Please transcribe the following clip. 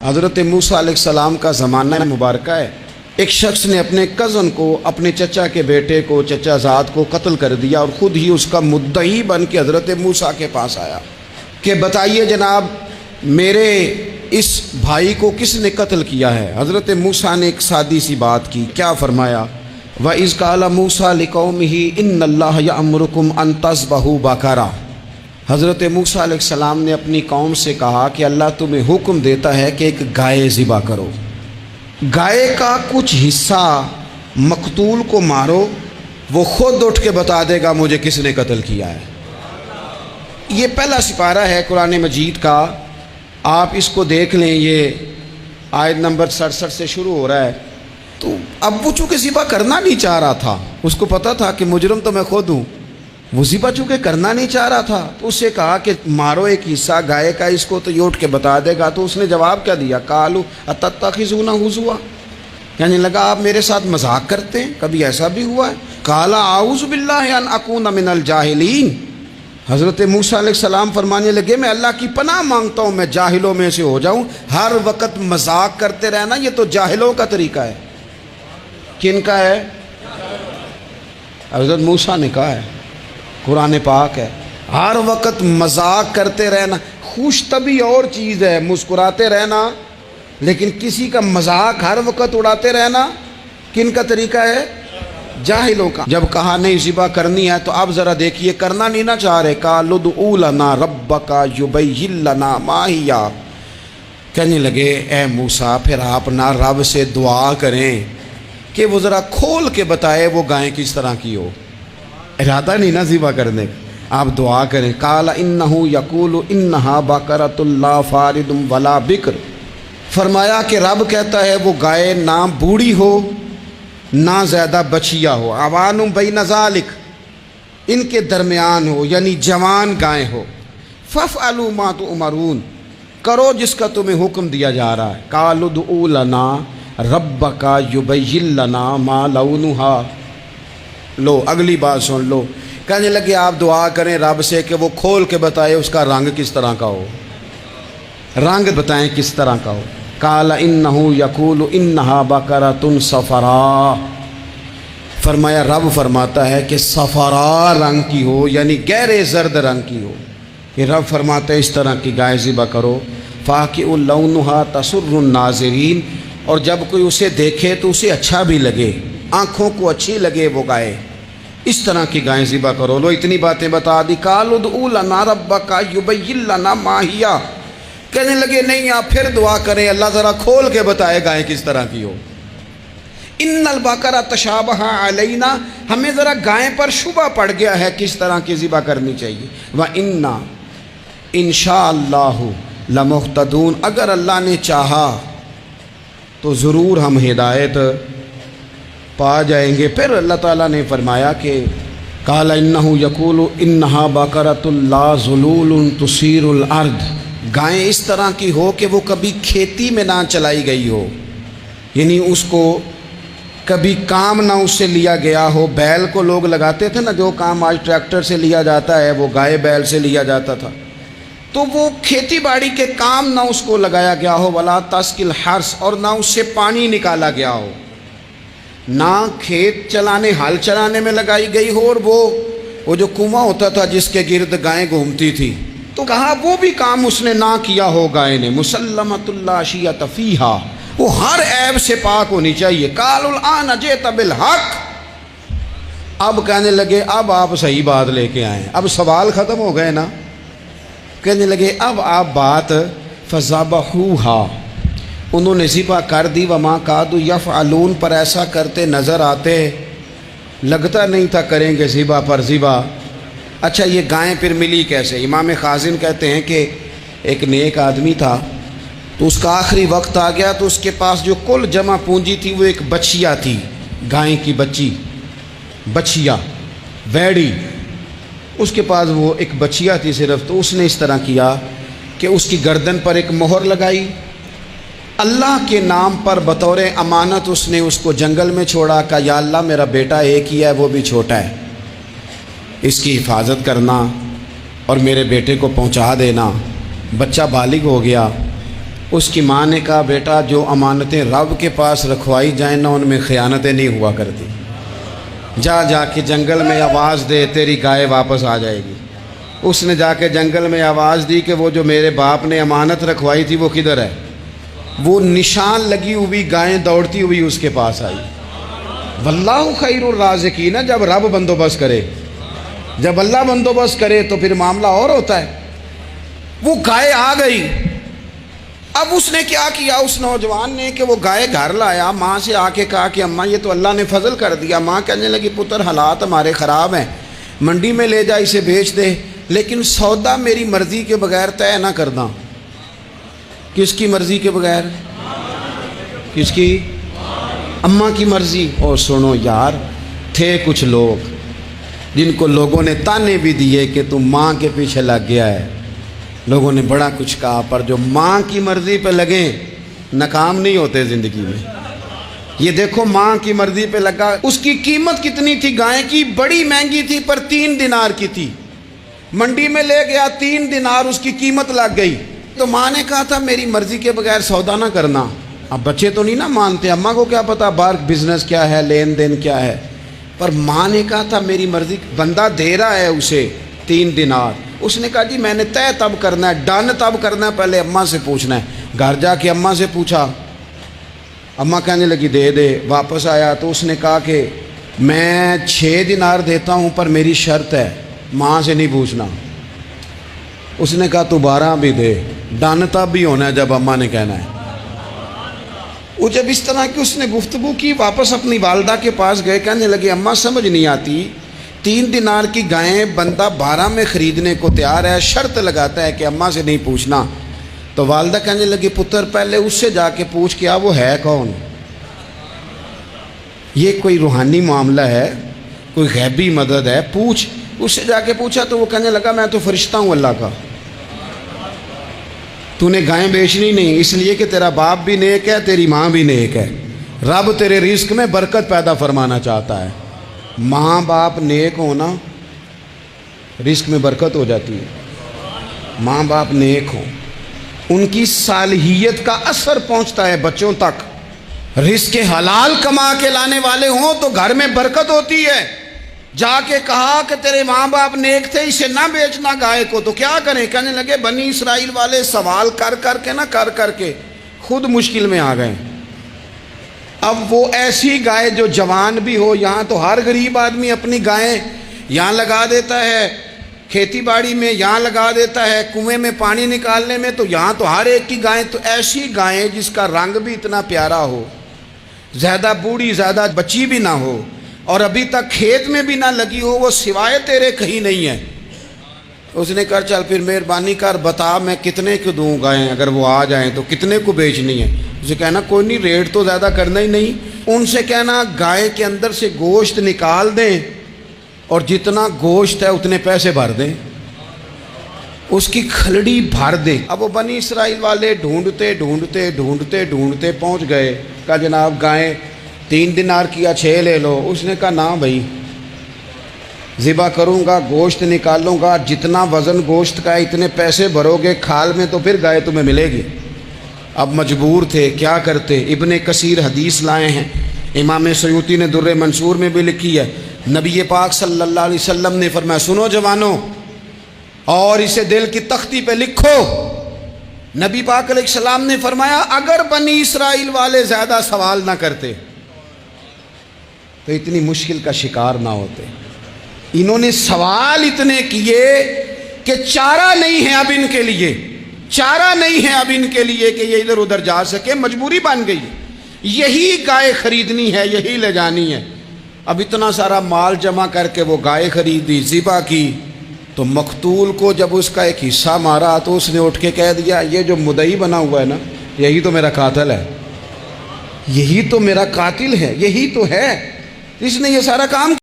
حضرت موسیٰ علیہ السلام کا زمانہ مبارکہ ہے۔ ایک شخص نے اپنے کزن کو، اپنے چچا کے بیٹے کو، چچا زاد کو قتل کر دیا اور خود ہی اس کا مدعی بن کے حضرت موسیٰ کے پاس آیا کہ بتائیے جناب میرے اس بھائی کو کس نے قتل کیا ہے؟ حضرت موسیٰ نے ایک سادی سی بات کی، کیا فرمایا؟ وَإِذْ قَالَ مُوسَىٰ لِقَوْمِهِ إِنَّ اللَّهَ يَأْمُرُكُمْ أَن تَذْبَحُوا بَقَرَةً۔ حضرت موسیٰ علیہ السلام نے اپنی قوم سے کہا کہ اللہ تمہیں حکم دیتا ہے کہ ایک گائے ذبح کرو، گائے کا کچھ حصہ مقتول کو مارو، وہ خود اٹھ کے بتا دے گا مجھے کس نے قتل کیا ہے۔ یہ پہلا سپارہ ہے قرآن مجید کا، آپ اس کو دیکھ لیں، یہ آیت نمبر 67 سے شروع ہو رہا ہے۔ تو اب وہ چونکہ ذبح کرنا نہیں چاہ رہا تھا، اس کو پتا تھا کہ مجرم تو میں خود ہوں، وہ ذبح چونکہ کرنا نہیں چاہ رہا تھا تو اس سے کہا کہ مارو ایک حصہ گائے کا، اس کو تو یہ اٹھ کے بتا دے گا۔ تو اس نے جواب کیا دیا؟ قالوا اتتخذون ہزوا، یعنی لگا آپ میرے ساتھ مذاق کرتے ہیں، کبھی ایسا بھی ہوا ہے؟ قال اعوذ باللہ ان اکون من الجاہلین، حضرت موسیٰ علیہ السلام فرمانے لگے میں اللہ کی پناہ مانگتا ہوں میں جاہلوں میں سے ہو جاؤں۔ ہر وقت مذاق کرتے رہنا یہ تو جاہلوں کا طریقہ ہے۔ کن کا ہے؟ حضرت موسیٰ نے کہا ہے، قرآن پاک ہے، ہر وقت مذاق کرتے رہنا۔ خوش طبعی اور چیز ہے، مسکراتے رہنا، لیکن کسی کا مذاق ہر وقت اڑاتے رہنا کن کا طریقہ ہے؟ جاہلوں کا۔ جب کہا نہیں ذبح کرنی ہے تو اب ذرا دیکھیے کرنا نہیں نہ چاہ رہے، قالوا ادع لنا ربک یبین لنا ما ہی، کہنے لگے اے موسیٰ پھر آپ نہ رب سے دعا کریں کہ وہ ذرا کھول کے بتائے وہ گائیں کس طرح کی ہو۔ ارادہ نہیں نہ ذبح کرنے، آپ دعا کریں۔ قال انہ یقول انہا بقرۃ لا فارض ولا بکر، فرمایا کہ رب کہتا ہے وہ گائے نہ بوڑھی ہو نہ زیادہ بچیا ہو، عوان بین ذالک، ان کے درمیان ہو، یعنی جوان گائے ہو۔ فافعلوا ما تؤمرون، کرو جس کا تمہیں حکم دیا جا رہا ہے۔ قالوا ادع لنا ربک یبین لنا ما لونھا، لو اگلی بات سن لو، کہنے لگے آپ دعا کریں رب سے کہ وہ کھول کے بتائے اس کا رنگ کس طرح کا ہو، رنگ بتائیں کس طرح کا ہو۔ قال انہ یقول انہا بقرۃ صفراء، فرمایا رب فرماتا ہے کہ صفراء رنگ کی ہو، یعنی گہرے زرد رنگ کی ہو۔ کہ رب فرماتا ہے اس طرح کی گائے ذبح کرو۔ فاقع لونھا تسر الناظرین، اور جب کوئی اسے دیکھے تو اسے اچھا بھی لگے، آنکھوں کو اچھی لگے وہ گائے، اس طرح کی گائیں ذبح کرو۔ لو اتنی باتیں بتا دی۔ قالوا ادع لنا ربک یبین لنا ما ہی، کہنے لگے نہیں آپ پھر دعا کریں اللہ ذرا کھول کے بتائے گائیں کس طرح کی ہو۔ ان البقرہ تشابہ علینا، ہمیں ذرا گائیں پر شبہ پڑ گیا ہے کس طرح کی ذبح کرنی چاہیے۔ وَإِنَّا انشاء اللہ لمہتدون، اگر اللہ نے چاہا تو ضرور ہم ہدایت پا جائیں گے۔ پھر اللہ تعالیٰ نے فرمایا کہ قال انہ یقول انہا بقرۃ لا ذلول تثیر الارض، گائیں اس طرح کی ہو کہ وہ کبھی کھیتی میں نہ چلائی گئی ہو، یعنی اس کو کبھی کام نہ اس سے لیا گیا ہو۔ بیل کو لوگ لگاتے تھے نا، جو کام آج ٹریکٹر سے لیا جاتا ہے وہ گائے بیل سے لیا جاتا تھا، تو وہ کھیتی باڑی کے کام نہ اس کو لگایا گیا ہو۔ ولا تسقی الحرث، اور نہ اس سے پانی نکالا گیا ہو، نہ کھیت چلانے ہل چلانے میں لگائی گئی ہو، اور وہ جو کنواں ہوتا تھا جس کے گرد گائیں گھومتی تھی، تو کہا وہ بھی کام اس نے نہ کیا ہو گائے نے۔ مسلمۃ لا شیۃ فیہا، وہ ہر عیب سے پاک ہونی چاہیے۔ قالوا الآن جئت بالحق، اب کہنے لگے اب آپ صحیح بات لے کے آئیں، اب سوال ختم ہو گئے نا، کہنے لگے اب آپ بات فذبحوہا، انہوں نے ذبح کر دی۔ وما کادوا یفعلون، پر ایسا کرتے نظر آتے، لگتا نہیں تھا کریں گے ذبح پر ذبح۔ اچھا یہ گائیں پھر ملی کیسے؟ امام خازن کہتے ہیں کہ ایک نیک آدمی تھا، تو اس کا آخری وقت آ گیا تو اس کے پاس جو کل جمع پونجی تھی وہ ایک بچیا تھی، گائیں کی بچی، بچیا ویڑی، اس کے پاس وہ ایک بچیا تھی صرف۔ تو اس نے اس طرح کیا کہ اس کی گردن پر ایک مہر لگائی، اللہ کے نام پر بطور امانت اس نے اس کو جنگل میں چھوڑا، کہا یا اللہ میرا بیٹا ایک ہی ہے وہ بھی چھوٹا ہے، اس کی حفاظت کرنا اور میرے بیٹے کو پہنچا دینا۔ بچہ بالغ ہو گیا، اس کی ماں نے کہا بیٹا جو امانتیں رب کے پاس رکھوائی جائیں نا ان میں خیانتیں نہیں ہوا کرتی، جا کے جنگل میں آواز دے تیری گائے واپس آ جائے گی۔ اس نے جا کے جنگل میں آواز دی کہ وہ جو میرے باپ نے امانت رکھوائی تھی وہ کدھر ہے؟ وہ نشان لگی ہوئی گائیں دوڑتی ہوئی اس کے پاس آئی۔ واللہ خیر الرازقین، جب رب بندوبست کرے، جب اللہ بندوبست کرے تو پھر معاملہ اور ہوتا ہے۔ وہ گائے آ گئی۔ اب اس نے کیا کیا اس نوجوان نے کہ وہ گائے گھر لایا، ماں سے آ کے کہا کہ اماں یہ تو اللہ نے فضل کر دیا۔ ماں کہنے لگی پتر حالات ہمارے خراب ہیں، منڈی میں لے جا اسے بیچ دے، لیکن سودا میری مرضی کے بغیر طے نہ کرنا۔ کس کی مرضی کے بغیر؟ کس کی؟ اماں کی مرضی۔ اور سنو یار، تھے کچھ لوگ جن کو لوگوں نے تانے بھی دیے کہ تم ماں کے پیچھے لگ گیا ہے، لوگوں نے بڑا کچھ کہا، پر جو ماں کی مرضی پہ لگیں ناکام نہیں ہوتے زندگی میں۔ یہ دیکھو ماں کی مرضی پہ لگا۔ اس کی قیمت کتنی تھی گائے کی؟ بڑی مہنگی تھی، پر 3 دینار کی تھی۔ منڈی میں لے گیا، 3 دینار اس کی قیمت لگ گئی۔ تو ماں نے کہا تھا میری مرضی کے بغیر سودا نہ کرنا۔ اب بچے تو نہیں نا مانتے، اماں کو کیا پتا باہر بزنس کیا ہے، لین دین کیا ہے، پر ماں نے کہا تھا میری مرضی۔ بندہ دے رہا ہے اسے 3 دینار، اس نے کہا جی میں نے طے تب کرنا ہے، ڈن تب کرنا ہے، پہلے اماں سے پوچھنا ہے۔ گھر جا کے اماں سے پوچھا، اماں کہنے لگی دے دے۔ واپس آیا تو اس نے کہا کہ میں 6 دینار دیتا ہوں پر میری شرط ہے، ماں سے نہیں پوچھنا۔ اس نے کہا تو 12 بھی دے، ڈن تب بھی ہونا ہے جب اماں نے کہنا ہے۔ وہ جب اس طرح کی اس نے گفتگو کی، واپس اپنی والدہ کے پاس گئے، کہنے لگے اماں سمجھ نہیں آتی، 3 دینار کی گائیں بندہ 12 میں خریدنے کو تیار ہے، شرط لگاتا ہے کہ اماں سے نہیں پوچھنا۔ تو والدہ کہنے لگی پتر پہلے اس سے جا کے پوچھ کیا وہ ہے کون؟ یہ کوئی روحانی معاملہ ہے، کوئی غیبی مدد ہے، پوچھ۔ اس سے جا کے پوچھا تو وہ کہنے لگا میں تو فرشتہ ہوں اللہ کا، تو نے گائیں بیچنی نہیں، اس لیے کہ تیرا باپ بھی نیک ہے، تیری ماں بھی نیک ہے، رب تیرے رزق میں برکت پیدا فرمانا چاہتا ہے۔ ماں باپ نیک ہونا رزق میں برکت ہو جاتی ہے۔ ماں باپ نیک ہوں، ان کی صالحیت کا اثر پہنچتا ہے بچوں تک۔ رزق حلال کما کے لانے والے ہوں تو گھر میں برکت ہوتی ہے۔ جا کے کہا کہ تیرے ماں باپ نیک تھے، اسے نہ بیچنا گائے کو، تو کیا کریں؟ کہنے لگے بنی اسرائیل والے سوال کر کر کے خود مشکل میں آ گئے۔ اب وہ ایسی گائے جو جوان بھی ہو، یہاں تو ہر غریب آدمی اپنی گائیں یہاں لگا دیتا ہے، کھیتی باڑی میں یہاں لگا دیتا ہے، کنویں میں پانی نکالنے میں، تو یہاں تو ہر ایک کی گائیں، تو ایسی گائیں جس کا رنگ بھی اتنا پیارا ہو، زیادہ بوڑھی زیادہ بچی بھی نہ ہو، اور ابھی تک کھیت میں بھی نہ لگی ہو، وہ سوائے تیرے کہیں نہیں ہے۔ اس نے کہا چل پھر مہربانی کر بتا میں کتنے کو دوں گائیں، اگر وہ آ جائیں تو کتنے کو بیچنی ہے؟ اسے کہنا کوئی نہیں، ریٹ تو زیادہ کرنا ہی نہیں، ان سے کہنا گائے کے اندر سے گوشت نکال دیں اور جتنا گوشت ہے اتنے پیسے بھر دیں، اس کی کھلڑی بھر دیں۔ اب وہ بنی اسرائیل والے ڈھونڈتے پہنچ گئے، کہا جناب گائیں 3 دینار کی 6 لے لو۔ اس نے کہا نہ بھائی، ذبح کروں گا، گوشت نکالوں گا، جتنا وزن گوشت کا ہے اتنے پیسے بھرو گے، کھال میں تو پھر گائے تمہیں ملے گی۔ اب مجبور تھے، کیا کرتے؟ ابن کثیر حدیث لائے ہیں، امام سیوطی نے در منصور میں بھی لکھی ہے، نبی پاک صلی اللہ علیہ وسلم نے فرمایا سنو جوانوں، اور اسے دل کی تختی پہ لکھو، نبی پاک علیہ السلام نے فرمایا اگر بنی اسرائیل والے زیادہ سوال نہ کرتے تو اتنی مشکل کا شکار نہ ہوتے۔ انہوں نے سوال اتنے کیے کہ چارہ نہیں ہے اب ان کے لیے، چارہ نہیں ہے اب ان کے لیے کہ یہ ادھر ادھر جا سکے، مجبوری بن گئی، یہی گائے خریدنی ہے، یہی لے جانی ہے۔ اب اتنا سارا مال جمع کر کے وہ گائے خریدی، ذبح کی، تو مقتول کو جب اس کا ایک حصہ مارا تو اس نے اٹھ کے کہہ دیا یہ جو مدعی بنا ہوا ہے نا، یہی تو میرا قاتل ہے، یہی تو میرا قاتل ہے، یہی تو ہے، اس نے یہ سارا کام